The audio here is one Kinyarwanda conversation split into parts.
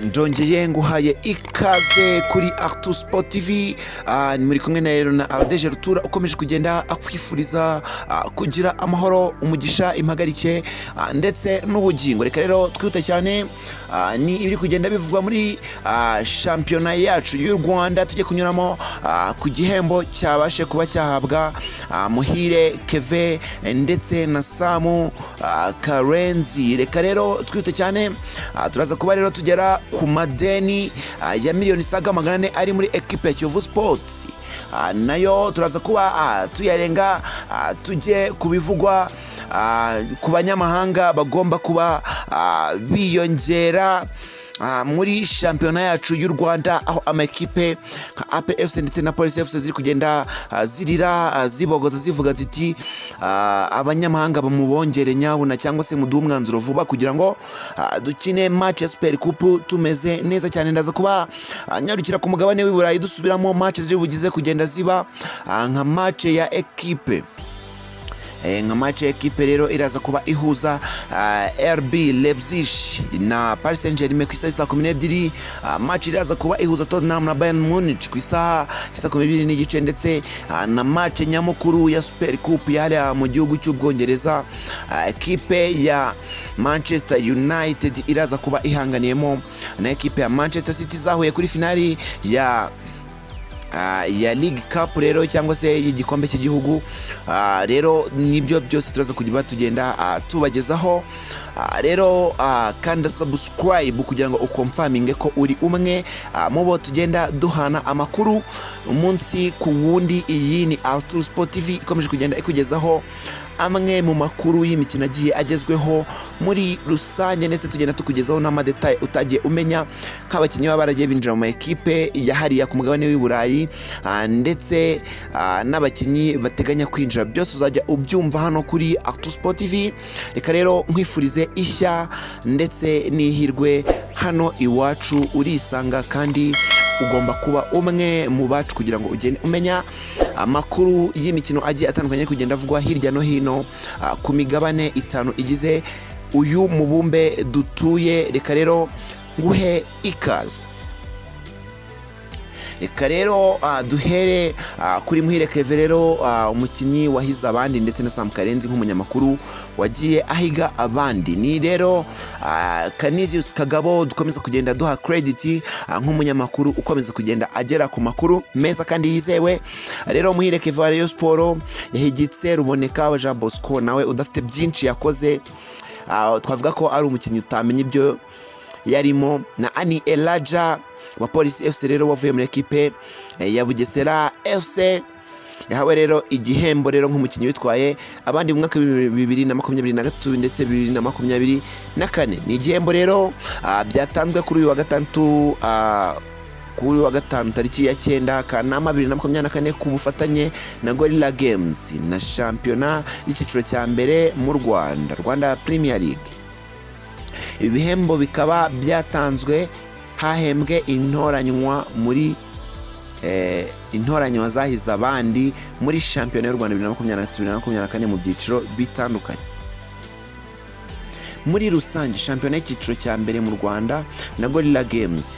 Ndongeye nguhaye ikaze kuri Actu Sport TV. Ni muri kumwe na rero na Aldeje Rutura ukomeje kugenda akwifuriza kugira amahoro, umugisha, impagarike ndetse n'ubugingo. Reka rero twite cyane ni ibiri kugenda bivugwa muri shampiyona yacu y'u Rwanda. Tujye kunyuramo ku gihembo cyabashe kuba cyahabwa Muhire Keve ndetse na Samu Karenzi. Reka rero twite cyane, turaza kuba rero tugera ku madeni ya miliyoni saga 400 ari muri equipe ya Kiyovu Sports. Nayo turaza kuba tuyarenga, tujye kubivugwa ku banyamahanga bagomba kuba biyongera muri shampiyona yacu y'u Rwanda, aho amakipe nka APR ndetse na Police FC ziri kugenda zirira zibogoza zivuga ziti abanyamahanga bamubongere nyabuna cyangwa se muduhe umwanzuro vuba kugira ngo dukine match ya Super Cup tumeze neza cyane. Ndaza kuba nyarukira ku mugabane w'i Burayi dusubiramo match ziri bugize kugenda ziba nka match ya equipe. Nka match ya equipe rero iraza kuba ihuza RB Leipzig na Paris Saint-Germain ku isaha 12. Match iraza kuba ihuza Tottenham na Bayern Munich ku isaha 12:30 ndetse na match nyamukuru ya Super Cup yari mu gihugu cy'Ubwongereza. Equipe ya Manchester United iraza kuba ihanganiyemo na equipe ya Manchester City zahuye kuri finali ya League Cup rero cyangwa se y'igikombe cy'igihugu. Rero nibyo byose turaza kujya tugenda tubagezaho. Rero kanda subscribe kugira ngo ukonfaminge ko uri umwe mubo tugenda duhana amakuru umunsi ku wundi. Iyi ni Actu Sport TV ikomeje kugenda ikugezaho amwe mu makuru y'imikino agiye agezweho muri rusange, ndetse tugenda tukugezaho n'amadetail utagiye umenya nk'abakinnyi baba baragiye binjira mu equipe yahariya ku mugabane w'i Burayi ndetse n'abakinnyi bateganya kwinjira. Byose uzajya ubyumva hano kuri Actu Sport TV. Reka rero nkwifurize ishya ndetse n'ihirwe hano iwacu. Urisanga kandi ugomba kuba umwe mu bacu kugira ngo ugende umenya amakuru y'imikino agiye atandukanye kugenda avugwa hirya no hino ku migabane 5 igize uyu mubumbe dutuye. Reka rero nguhe ikaze. Reka rero duhere kuri Muhire Keve rero, umukinnyi wahize abandi ndetse na Samu Karenzi nk'umunyamakuru wagiye ahiga abandi. Ni rero Canisius Kagabo dukomeza kugenda duha credit nk'umunyamakuru ukomeza kugenda agera ku makuru meza kandi yizewe. Rero Muhire Keve wa Rayon Sport yahigitse Ruboneka wa Jean Bosco, nawe udafite byinshi yakoze. Twavuga ko ari umukinnyi utamenye ibyo yarimo. Na Ani Elijah wa Police FC rero wavuye muri equipe ya Bugesera FC yahawe rero igihembo rero nk'umukinnyi witwaye abandi mu mwaka 2023 ndetse 2024. Ni igihembo rero byatanzwe kuri uyu wa gatandatu kuri wa gatanu tariki ya 9 Kanama 2024 ku bufatanye na Gorilla Games na shampiyona y'icyiciro cya mbere mu Rwanda Premier League. Ibi bihembo bikaba byatanzwe hahembwe intoranywa muri intoranywa zahize abandi muri shampiyona y'u Rwanda 2023-2024 mu byiciro bitandukanye. Muri rusange shampiyona y'icyiciro cya mbere mu Rwanda na Gorilla Games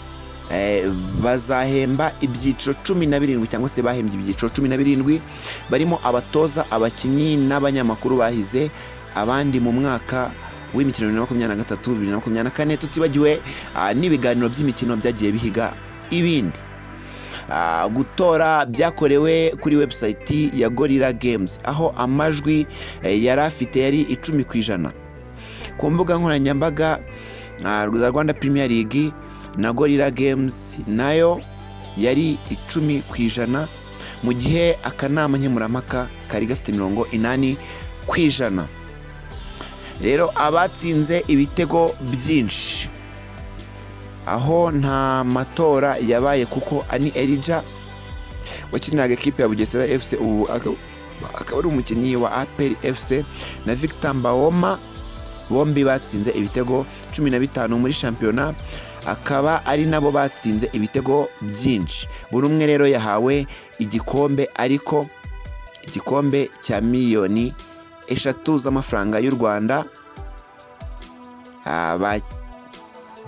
bazahemba ibyiciro 17 cyangwa se bahembye ibyiciro 17 barimo abatoza, abakinnyi n'abanyamakuru bahize abandi mu mwaka w'imikino 2023-2024, tutibagiwe n'ibiganiro by'imikino byagiye bihiga ibindi. Gutora byakorewe kuri website ya Gorilla Games aho amajwi yari afite yari 10%. Ku mbuga nkoranyambaga Rwanda Premier League na Gorilla Games nayo yari 10%, mu gihe akanama nkemurampaka kari gafite 80%. Rero abatsinze ibitego byinshi aho nta matora yabaye kuko Ani Elijah wakiniraga equipe ya Bugesera FC ubu akaba ari umukinnyi wa APR FC na Victor Mbawoma bombi batsinze ibitego 15 muri shampiyona, akaba ari nabo batsinze ibitego byinshi. Buri umwe rero yahawe igikombe, ariko igikombe cya miliyoni 3 z'amafaranga y'u Rwanda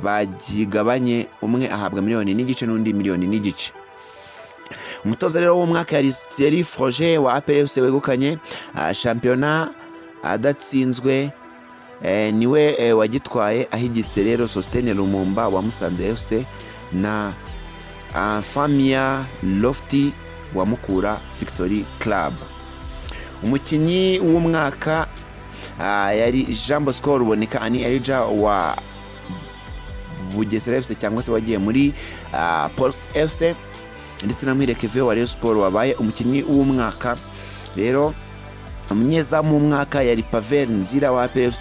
bagigabanye, umwe ahabwa miliyoni n'igice n'undi miliyoni n'igice. Umutoza rero w'umwaka yari Froger wa APR wegukanye shampiyona adatsinzwe, niwe wagitwaye ahigitse rero Sostene Lumumba wa Musanze FC na Famia Lofty wa Mukura Victory Club. Umukinnyi w'umwaka yari Jean Bosco Ruboneka Ani Elija wa Bugesera FC cyangwa se wagiye muri Pulse FC, ndetse na Mwireke Keve wa Rayon Sport wabaye umukinnyi w'umwaka. Rero umunyezamu w'umwaka yari Pavel Nzira wa APR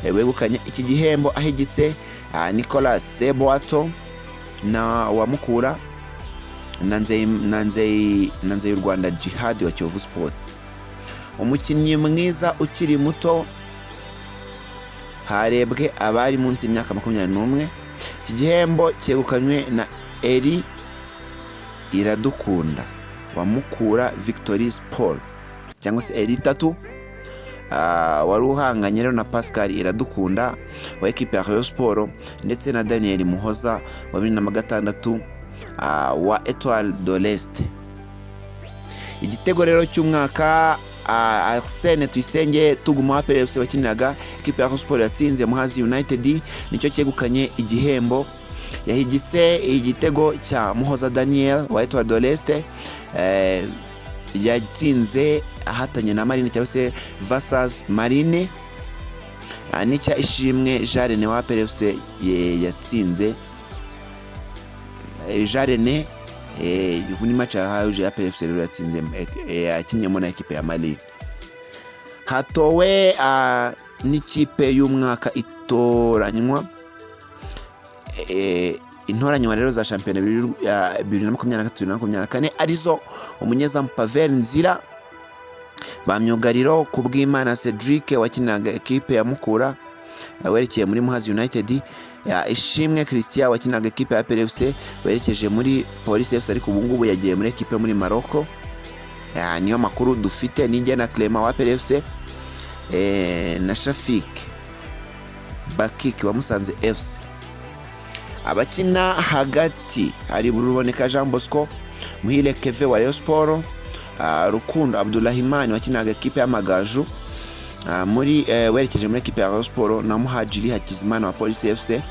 wegukanye iki gihembo ahigitse Nicolas Seboato na wa Mukura Nanze Rwanda Jihad wa Kiyovu Sport. Umukinnyi mwiza ukiri muto harebwe abari munsi y'imyaka 21. Iki gihembo cyegukanywe na Eri Iradukunda wa Mukura Victory Sport cyangwa se Eri 3, wari uhanganye rero na Pascal Iradukunda wa equipe ya Rayon Sport, ndetse na Daniel Muhoza wa 2006 wa Etoile de l'Est. Igitego rero cy'umwaka Arsene Tuyisenge Tuguma wa PRFC wakiniraga equipe ya Rayon Sport yatsinze Muhazi United, nicyo cyegukanye igihembo. Yahigitse igitego cya Muhoza Daniel wa Etoile de l'Est, yatsinze ahatanye na Marine cyangwa se versus Marine, nicya Ishimwe Jarene wa PRFC yatsinze Jarene kuri match yahaje ya PRFC rero yatsinze akinyemo na equipe ya Mali. Hatowe n'ikipe y'umwaka itoranywa intoranywa rero za shampiyona 2023-2024 arizo umunyezamu Pavel Nzira, bamyugariro Kubwimana Cedric wakiniraga equipe ya Mukura werekeye muri Muhazi United, Ishimwe Christian wakiniraga equipe ya PRFC werekeje muri Police FC, ariko ubu ngubu yagiye muri equipe muri Morocco. Niyo makuru dufite. Ninjye na Clement wa PRFC na Shafik Bakiki wa Musanze FC. Abakina hagati hari Ruboneka Jean Bosco, Muhire Keve wa Rayon Sport, Rukundo Abdulrahimani wakinaga equipe ya Magaju muri werekeje muri equipe ya Rayon Sport, na Muhajiri Hakizimana wa Police FC.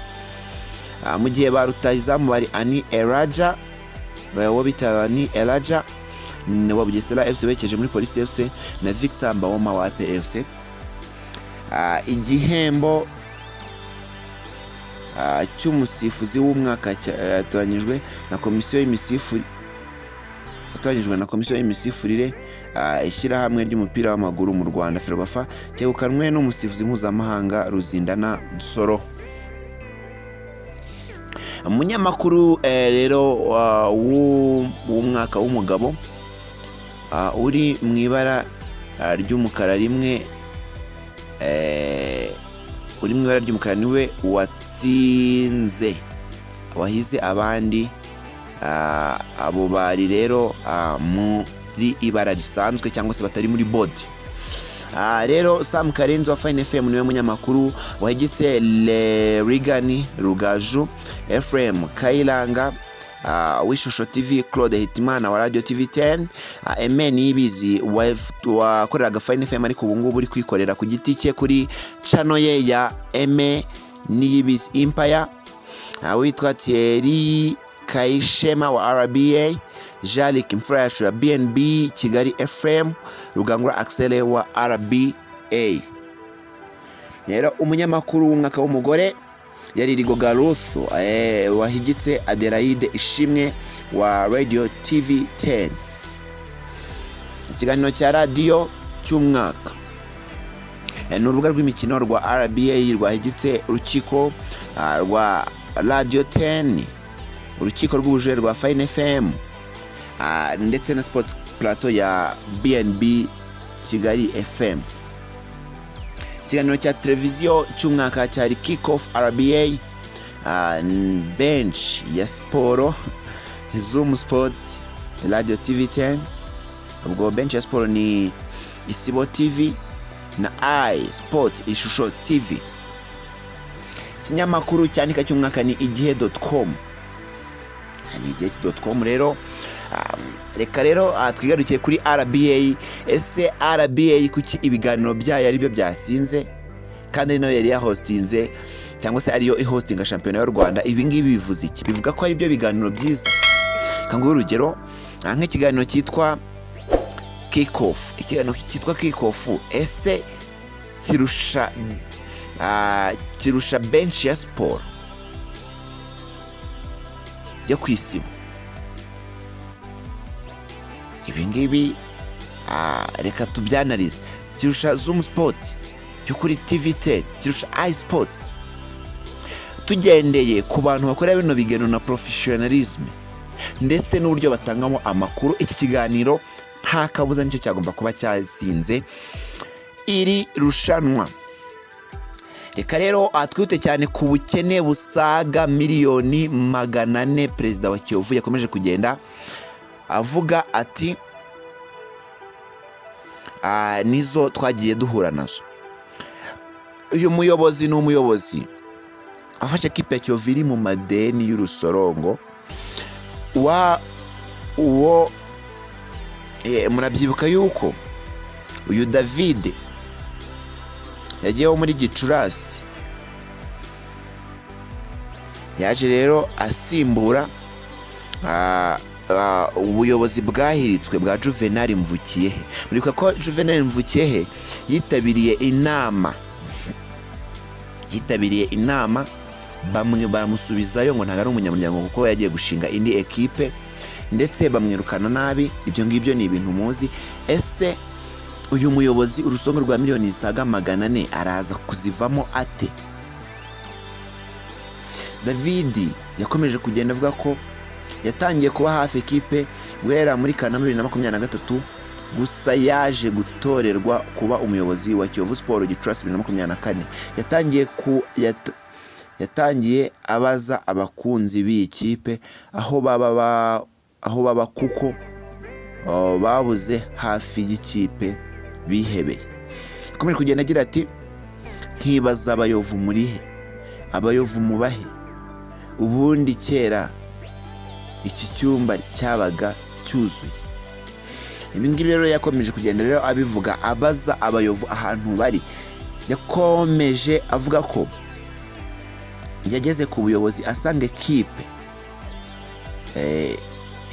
Mu gihe barutayizamu bari Ani Elaja wo bita Ani Elaja wa Bugesera FC werekeje muri Police FC, na Victor Mbawoma wa APR. Igihembo cy'umusifuzi w'umwaka yatoranyijwe na komisiyo y'imisifurire ishyirahamwe ry'umupira w'amaguru mu Rwanda Ferwafa, cyegukanwe n'umusifuzi mpuzamahanga Ruzindana Nsoro. Umunyamakuru rero w'umwaka w'umugabo uri mu ibara ry'umukara rimwe, uri mu ibara ry'umukara niwe watsinze, wahize abandi abo bari rero muri ibara risanzwe cyangwa se batari muri body. Rero Sam Karenzo wa Fine FM niwe munyamakuru wahigitse Le Rigani Rugaju, Ephraim Kailanga w'Ishusho TV, Claude Hitimana wa Radio TV 10, Amen Yibizi wakoreraga Fine FM ariko ubu ngubu uri kwikorera ku giti cye kuri channel ye ya Amen Yibizi Empire, witwa Thierry Kayishema wa RBA, Jalik Mfresh wa BNB Kigali FM, Rugangura Axel wa RBA. Rero umunyamakuru w'umwaka w'umugore yari Rigoga Russo wahigitse Adelaide Ishimwe wa Radio TV 10. Ikiganiro cya radio cy'umwaka n'urubuga rw'imikino rwa RBA rwahigitse urukiko rwa Radio 10, urukiko rw'ubujurire rwa Fine FM, ndetse na Sport Plateau ya BNB Kigali FM. Ikiganiro cya televiziyo cy'umwaka cyari Kick Off RBA, Bench ya Sport, Zoom Sport, Radio TV 10. Ubwo Bench ya Sport ni Isibo TV na I Sport Ishusho TV. ikinyamakuru cyandika cy'umwaka ni igihe.com. Ni igihe.com rero. Reka rero twigarukiye kuri RBA. Ese RBA kuki ibiganiro byayo ari byo byatsinze kandi nayo yari yahostinze cyangwa se ariyo ihostinga shampiyona y'u Rwanda? Ibi ngibi bivuze iki? Bivuga ko ari byo biganiro byiza. Kanguye urugero nk'ikiganiro cyitwa Kick-Off. Ikiganiro cyitwa Kick-Off ese kirusha bench ya sport yo kwisiba? Ibi ngibi reka tubyanalize. Kirusha Zoom Sport yo kuri TV10, kirusha iSport. Tugendeye ku bantu bakora bino bigeno na professionalism ndetse n'uburyo batangamo amakuru, iki kiganiro nta kabuza nicyo cyagomba kuba cyatsinze iri rushanwa. Reka rero twite cyane ku bukene busaga miliyoni 400 perezida wa Kiyovu yakomeje kugenda avuga ati nizo twagiye duhura nazo. Uyu muyobozi ni umuyobozi afashe kipe ya Kiyovu iri mu madeni y'urusorongo uwo murabyibuka yuko uyu David yagiyeho muri Gicurasi, yaje rero asimbura ubuyobozi bwahiritswe bwa Juvenal Mvukiyehe. Muribuka ko Juvenal Mvukiyehe yitabiriye inama bamwe bamusubizayo ngo ntago ari umunyamuryango kuko yagiye gushinga indi ekipe ndetse bamwirukana nabi. Ibyo ngibyo ni ibintu muzi. Ese uyu muyobozi urusongo rwa miliyoni isaga 400 araza kuzivamo ate? David yakomeje kugenda avuga ko yatangiye kuba hafi ekipe guhera muri Kanama 2023, gusa yaje gutorerwa kuba umuyobozi wa Kiyovu Sport Gicurasi 2024. Yatangiye abaza abakunzi b'iyi kipe aho baba kuko babuze hafi y'ikipe bihebeye. Akomeje kugenda agira ati nkibaza abayovu murihe, abayovu mubahe, ubundi kera iki cyumba cyabaga cyuzuye. Ibi ngibi rero yakomeje kugenda rero abivuga abaza abayovu ahantu bari. Yakomeje avuga ko yageze ku buyobozi asanga ekipe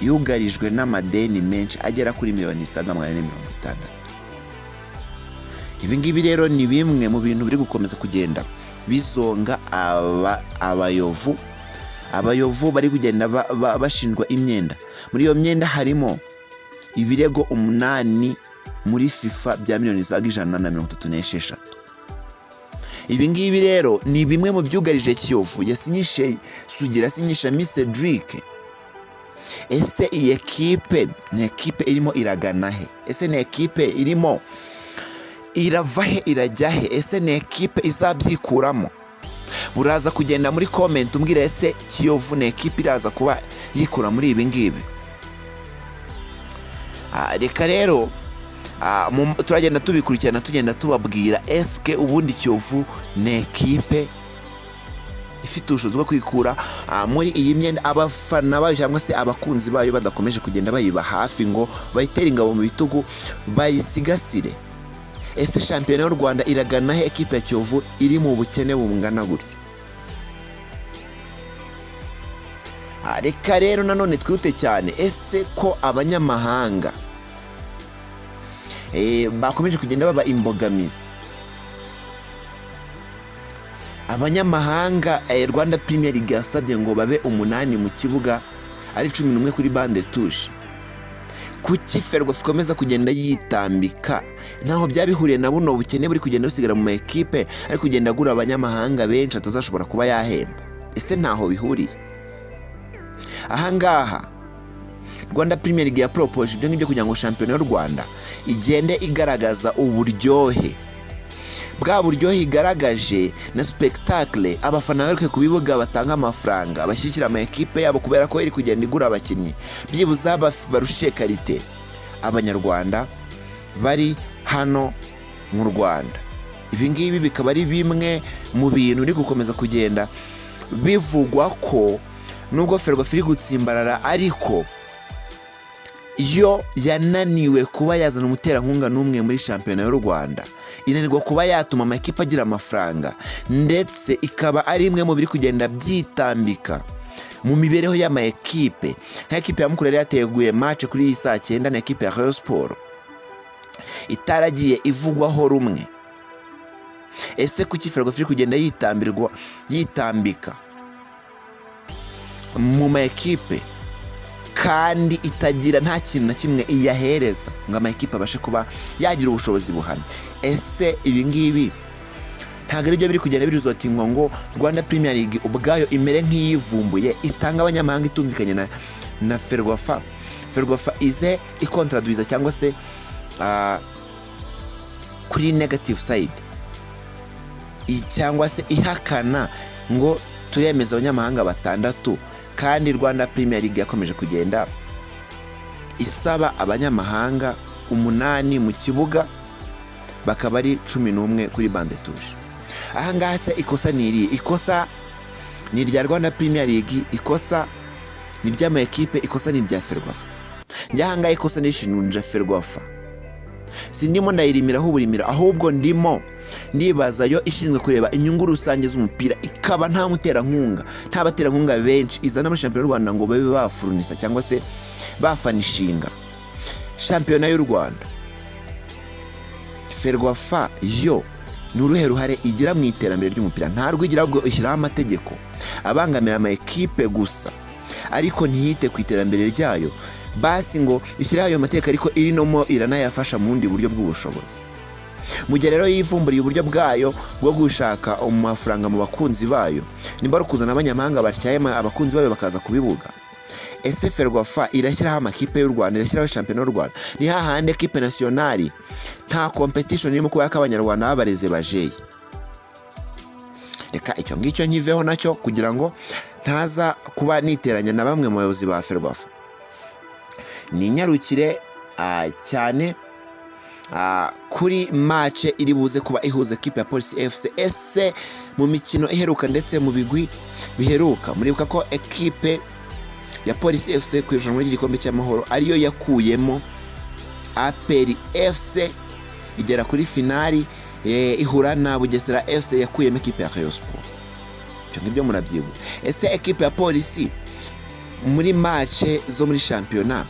yugarijwe n'amadeni menshi agera kuri miliyoni 450. Ibi ngibi rero ni bimwe mu bintu biri gukomeza kugenda bizonga abayovu bari kugenda bashinjwa imyenda. Muri iyo myenda harimo ibirego 8 muri FIFA bya miliyoni 136. Ibi ngibi rero ni bimwe mu byugarije Kiyovu. Yasinyishe Sugira, asinyisha Cedric. Ese iyi ekipe ni ekipe irimo iragana he? Ese ni ekipe irimo irava he irajya he? Ese ni ekipe izabyikuramo? Buraza kugenda muri comment umbwira ese Kiyovu ni ekipe iraza kuba yikura muri ibi ngibi? Reka rero turagenda tubikurikirana tugenda tubabwira eske ubundi Kiyovu ni ekipe ifite ubushobozi bwo kwikura muri iyi myenda abafana bayo cyangwa se abakunzi bayo badakomeje kugenda bayiba hafi ngo bayitere ingabo mu bitugu bayisigasire? Ese shampiyona y'u Rwanda iragana he ekipe ya Kiyovu iri mu bukene bungana gutyo? Reka rero nanone twite cyane ese ko abanyamahanga bakomeje kugenda baba imbogamizi. Abanyamahanga Rwanda Premier League yasabye ngo babe 8 mu kibuga ari 11 kuri bande touche. Kuki Ferwafa ikomeza kugenda yitambika naho byabihuriye na buno bukene buri kugenda busigara mu ekipe ari kugenda agura abanyamahanga benshi atazashobora kuba yahemba? Ese ntaho bihuriye? Ahangaha Rwanda Premier League ya propose ibyo ngibyo kugira ngo shampiyona y'u Rwanda igende igaragaza uburyohe. Bwa buryohe igaragaje na spectacle abafana baruke ku bibuga batanga amafaranga bashyikira ama ekipe yabo kubera ko iri kugenda igura abakinnyi byibuza barushe karite abanyarwanda bari hano mu Rwanda. ibi ngibi bikaba ari bimwe mu bintu uri gukomeza kugenda bivugwa ko nubwo Ferwafa iri gutsimbarara ariko yo yananiwe kuba yazana umuterankunga n'umwe muri shampiyona y'u Rwanda, inanirwa kuba yatuma amakipe agira amafaranga, ndetse ikaba ari imwe mu biri kugenda byitambika mu mibereho y'amakipe. Nk'ekipe ya Mukura yari yateguye match kuri iyi saa 9 na ekipe ya Rayon Sport itaragiye ivugwaho rumwe. Ese kuki Ferwafa iri kugenda yitambika mu makipe kandi itagira nta kintu na kimwe iyahereza ngo amakipe abashe kuba yagira ubushobozi buhamye? Ese ibi ngibi ntabwo ari byo biri kugenda biruzotingwa ngo Rwanda Premier League ubwayo imere nk'iyivumbuye, itanga abanyamahanga itumvikanye na Ferwafa ize ikontraduiza cyangwa se kuri negative side, cyangwa se ihakana ngo turemeza abanyamahanga 6, kandi Rwanda Premier League yakomeje kugenda isaba abanyamahanga 8 mu kibuga, bakaba ari 11 kuri bande touche. Aha ngaha se ikosa ikosa ni rya Rwanda Premier League, ikosa ni ry'ama ekipe, ikosa ni rya Ferwafa. Njya ngaha ikosa nishinunja Ferwafa, sindimo ndayirimiraho uburimira, ahubwo ndimo ndibaza yo ishinzwe kureba inyungu rusange z'umupira, ikaba nta baterankunga benshi izana muri shampiyona y'u Rwanda ngo babe bafurunisa cyangwa se bafanishinga shampiyona y'u Rwanda. Ferwafa yo n'uruhe ruhare igira mu iterambere ry'umupira? Ntarwo igira, ahubwo ishyiraho amategeko abangamira ama ekipe gusa, ariko ntiyite ku iterambere ryayo. Basi ngo ishyiraho ayo mategeko ariko iri nomo iranayafasha mu bundi buryo bw'ubushobozi. Mu gihe rero yivumburiye uburyo bwayo bwo gushaka amafaranga mu bakunzi bayo, nimba rukuzana abanyamahanga batyaye abakunzi bayo bakaza kubibuga. Ese Ferwafa irashyiraho amakipe y'u Rwanda, irashyiraho shampiyona y'u Rwanda, ni hahande equipe nationale nta competition irimo kuba y'Abanyarwanda babareze bajeye. Reka icyo ngicyo nkiveho nacyo kugira ngo ntaza kuba niteranya na bamwe mu bayobozi ba Ferwafa. Ni nyarukire cyane kuri match iri buze kuba ihuza equipe ya Police FC. Ese mu mikino iheruka ndetse mu bigwi biheruka, muribuka ko equipe ya Police FC kwirushanwa ry'igikombe cy'amahoro ariyo yakuyemo APR FC igera kuri finali, ihura na Bugesera FC yakuyemo equipe ya Rayon Sport. Cyo ngibyo murabyibuka. Ese equipe ya Police muri match zo muri shampiyona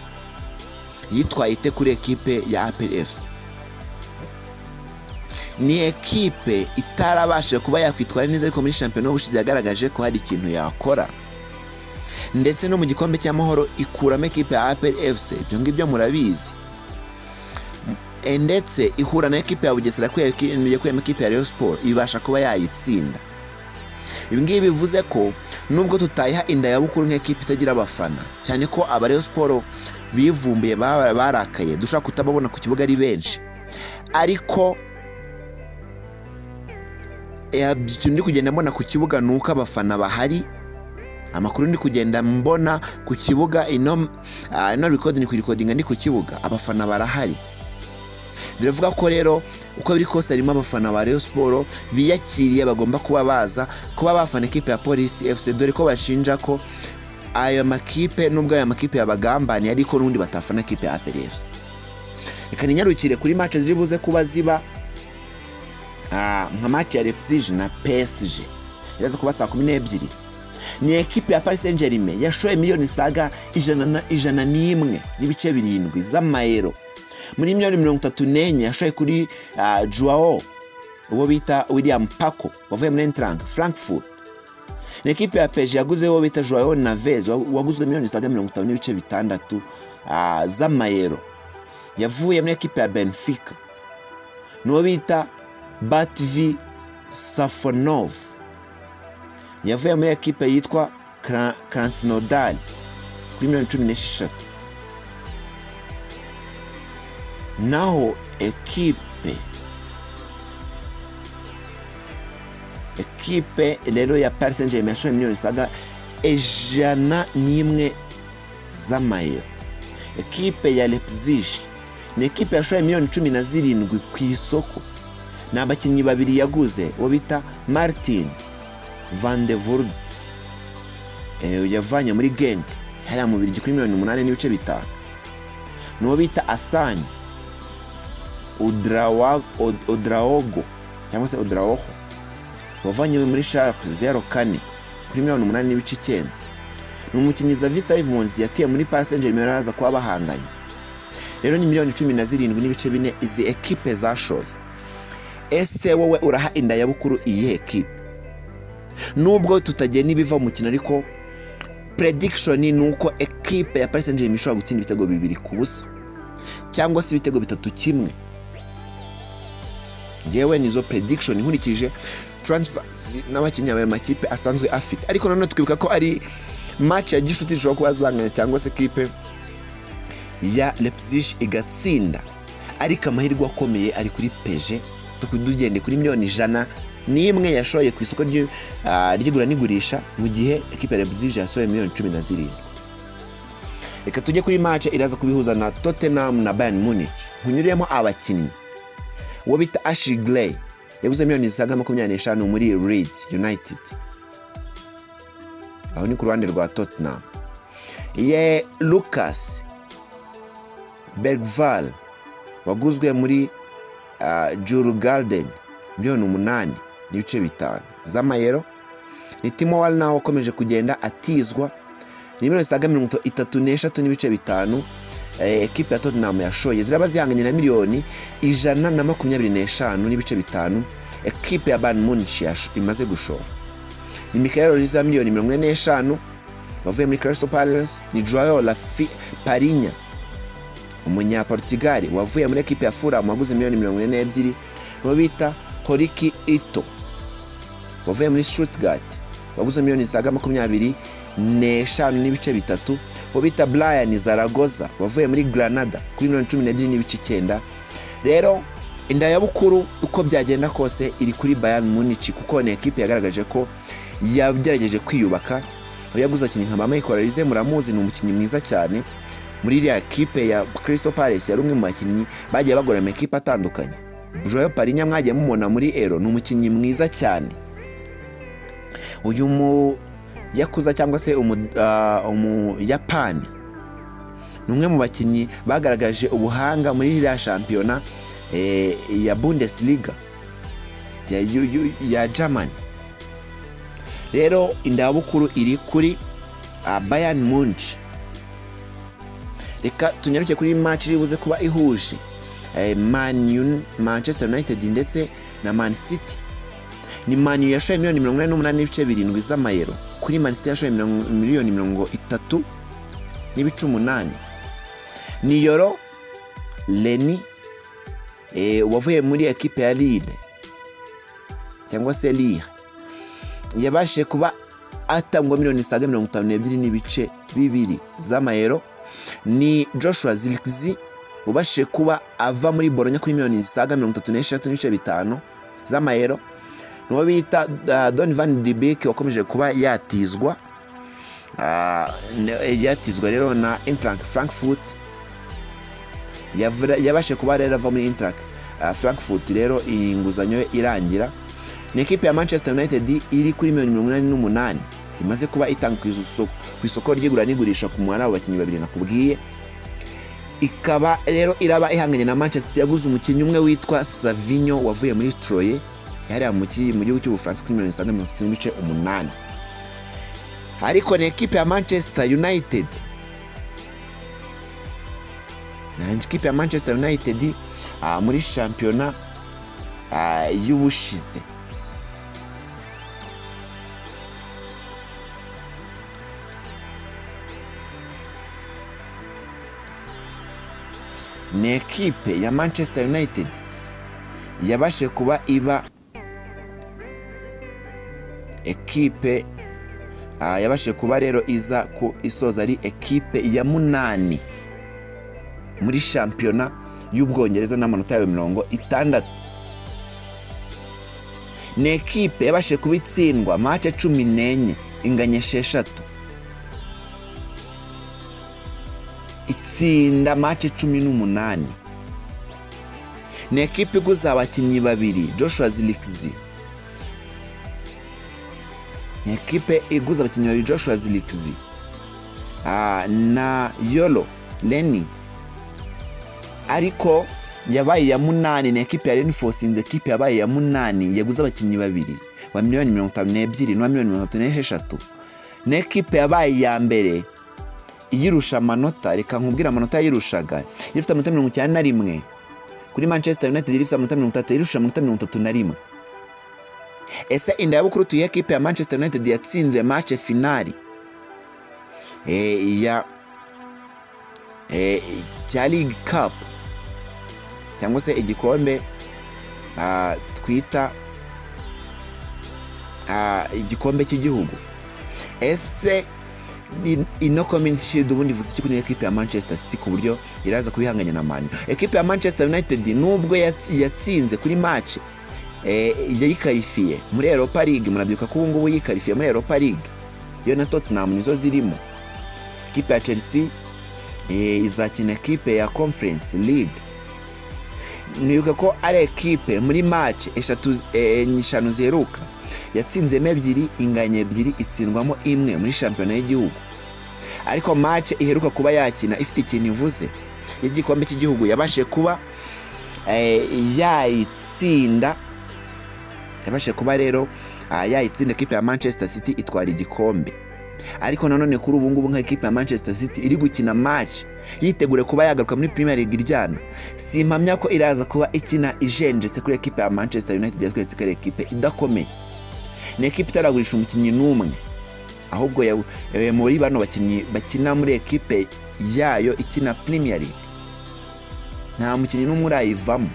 yitwaye ite kuri equipe ya APR FC? Ni equipe itarabashije kuba yakwitwara neza, ariko muri shampiyona ubushize yagaragaje ko hari ikintu yakora, ndetse no mu gikombe cy'amahoro ikuramo equipe ya APR FC. Ibyo ngibyo murabizi. Ndetse ihura na equipe ya Bugesera yakuyemo equipe ya Rayon Sport ibasha kuba yayitsinda. Ibi ngibi bivuze ko nubwo tutayiha inda ya bukuru nk'equipe itagira abafana, cyane ko aba Rayon Sport bivumbuye barakaye dushaka kutababona ku kibuga ari benshi, ariko ikintu ndi kugenda mbona ku kibuga nuko abafana bahari. Amakuru ndi kugenda mbona ku kibuga ino recording ndi ku kibuga, abafana barahari. Biravuga ko rero uko biri kose harimo abafana ba Rayon Sport biyakiriye, bagomba kuba baza kuba bafana equipe ya Police FC, dore ko bashinja ko ayo makipe nubwo aya makipe yabagambaniye ariko n'undi batafana equipe ya APR FC. Reka ninyarukire kuri match ziri buze kuba ziba nka match ya Leipzig na PSG iraza kuba saa 12. Ni equipe ya Paris Saint-Germain yashoye miliyoni saga 101 n'ibice 7 z'amayero muri miliyoni 34 yashoye kuri Joao uwo bita William Paco wavuye muri Eintracht Frankfurt. Ni equipe ya PSG yaguze uwo bita Joao Neves waguzwe miliyoni saga 50 n'ibice 6 z'amayero, yavuye muri equipe ya Benfica. N'uwo bita Batvi Safonov yavuye muri equipe yitwa Krasnodar kuri miliyoni 16. Naho equipe rero ya Paris Saint-Germain yashoye miliyoni saga 101 z'amayero. Equipe ya Leipzig ni equipe yashoye miliyoni 17 ku isoko n'abakinnyi babiri yaguze wo bita Martin van de Voort yavanye muri Genk hari mu Bubiligi kuri 8.5 n'uwo bita Asani Odraogo cyangwa se Odraogo wavanye muri Schalke 04 kuri 8.9. N'umukinnyi Xavi Simons yatiye muri Paris Saint-Germain araza kwa bahanganye. Rero ni 17.4 izi equipe zashoye. Ese wowe uraha inda ya bukuru iyi equipe? Nubwo tutagenda ibiva mu kino ariko prediction ni nuko equipe ya Paris Saint-Germain ishobora gutsinda ibitego 2-0 cyangwa se ibitego 3-1. Jewe nizo prediction nkurikije transfers n'abakinnyi b'amakipe asanzwe afite. Ariko nanone twibuka ko ari match ya gishuti ishobora kuba zanganya cyangwa se equipe ya Leipzig igatsinda, ariko amahirwe akomeye ari kuri PSG. Tukudugende kuri 100,000 yashoye ku isoko ry'igura n'igurisha, mu gihe equipe ya Leipzig yasoye 17,000,000. Reka tujye kuri match iraza kubihuza na Tottenham na Bayern Munich. Nkunyuriyemo abakinnyi wo bita Ashley Gray yaguze 25,000,000 muri Leeds United. Aho ni ku ruhande rwa Tottenham. Ye Lucas Bergvall waguzwe muri Djurgården 8,5 z'amayero. Ni Timo Werner wakomeje kugenda atizwa ni 33.5 equipe ya Tottenham yashoye ziraba zihanganye na 125,5 equipe ya Bayern Munich imaze gushora. Ni Michael Olise 45,000 wavuye muri Crystal Palace. Ni Joao Parinya umunya Portugal wavuye muri equipe ya Fulham waguze 42,000. Wo bita Horiki Ito wavuye muri Stuttgart waguze 25,3. Wo bita Brian Zaragoza wavuye muri Granada kuri 12,9. Rero inda ya bukuru uko byagenda kose iri kuri Bayern Munich, kuko ni equipe yagaragaje ko yagerageje kwiyubaka. Yaguze abakinnyi nka Michael Olise, muramuzi ni umukinnyi mwiza cyane muri iriya equipe ya Crystal Palace. Yari umwe mu bakinnyi bagiye bagora mu equipe atandukanye. Joao Parinya mwagiye mumubona muri Ero, ni umukinnyi mwiza cyane. Uyu yakuza cyangwa se Yapani ni umwe mu bakinnyi bagaragaje ubuhanga muri iriya shampiyona ya Bundesliga ya Germany. Rero indabukuru iri kuri Bayern Munich. Reka tunyaruke kuri match iri buze kuba ihuje Manchester United ndetse na Man City. Ni Man U yashoye 48,7 z'amayero kuri Man City yashoye 30,8. Ni Yoro Leni wavuye muri equipe ya Lille cyangwa se Lille yabashe kuba atangwa 52,2 z'amayero. Ni Joshua Zirkzee ubashe kuba ava muri Bologna kuri 36,5 z'amayero. N'uwo bita Don Van de Beek wakomeje kuba yatizwa rero na Eintracht Frankfurt. Yabashe kuba rero ava muri Eintracht Frankfurt, rero inguzanyo irangira. Ni equipe ya Manchester United iri kuri 88 imaze kuba itanga ku isoko ry'igura n'igurisha ku mwana w'abakinnyi babiri nakubwiye. Ikaba rero iraba ihanganye na Manchester yaguze umukinnyi umwe witwa Savinho wavuye muri Troyes yari mu gihugu cy'Ubufaransa kuri 8. Ariko ni equipe ya Manchester United. Na equipe ya Manchester United muri shampiyona y'ubushize ni equipe ya Manchester United yabashe kuba iba equipe yabashe kuba rero iza ku isoza ari equipe ya 8 muri shampiyona y'Ubwongereza n'amanota yayo 60. Ni equipe yabashe kubitsindwa match 14 inganye 6, itsinda match 18. ni ekipe iguza abakinnyi babiri, Joshua Zirkzee. Ni ekipe iguza abakinnyi babiri, Joshua Zirkzee na Yolo Leni, ariko yabaye ya munani. Ni ekipe ya reinforcing ekipe yabaye ya munani yaguza abakinnyi babiri wa $52,000 na $36,000. Ni ekipe yabaye ya mbere iyirusha amanota. Reka nkubwira amanota yirushaga, ifite amanota 91 kuri Manchester United, ifite amanota 30, irusha amanota 31. Ese inda yabukuru tuye ekipe ya Manchester United yatsinze match finali ya League Cup cyangwa se igikombe twita igikombe cy'igihugu. Ese ino Community Shield ubundi vuze iki kuri ekipe ya Manchester City ku buryo iraza kubihanganya na Man. Ekipe ya Manchester United nubwo yatsinze kuri match yayikarifiye muri Europa League, murabyuka ko ubu ngubu yikarifiye muri Europa League, yo na Tottenham nizo zirimo. Ekipe ya Chelsea izakina ekipe ya Conference League. Nibuka ko ari ekipe muri match eshanu ziheruka yatsinzemo 2, inganye 2, itsindwamo 1 muri shampiyona y'igihugu. Ariko match iheruka kuba yakina ifite ikintu ivuze y'igikombe cy'igihugu yabashe kuba yayitsinda, yabashe kuba rero yayitsinda ekipe ya Manchester City itwara igikombe. Ariko nanone kuri ubu ngubu nka ekipe ya Manchester City iri gukina match yitegure kuba yagaruka muri Premier League iryana, simpamya ko iraza kuba ikina ijenjetse kuri ekipe ya Manchester United yatwetse ko ekipe idakomeye. Ni ekipe itaragurisha umukinnyi n'umwe, ahubwo muri bano bakinnyi bakina muri ekipe yayo ikina Premier League nta mukinnyi n'umwe urayivamo.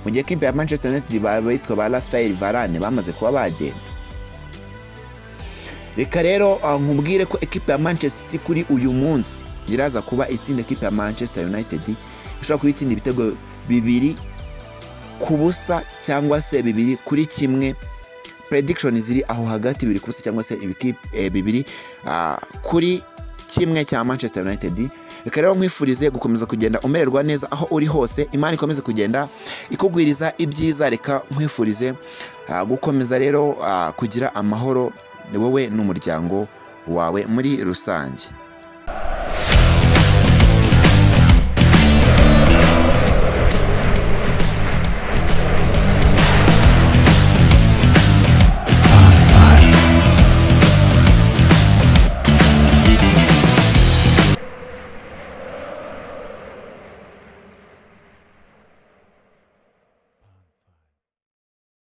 Mu gihe ekipe ya Manchester United bayitwa ba Rafael Varane bamaze kuba bagenda. Reka rero nkubwire ko ekipe ya Manchester City kuri uyu munsi iraza kuba itsinda ekipe ya Manchester United, ishobora kubitsinda ibitego 2-0 cyangwa se 2-1. Prediction ziri aho hagati 2-0 cyangwa se 2-1 cya Manchester United. Reka rero nkwifurize gukomeza kugenda umererwa neza aho uri hose, Imana ikomeze kugenda ikugwiriza ibyiza. Reka nkwifurize gukomeza rero kugira amahoro wowe n'umuryango wawe muri rusange.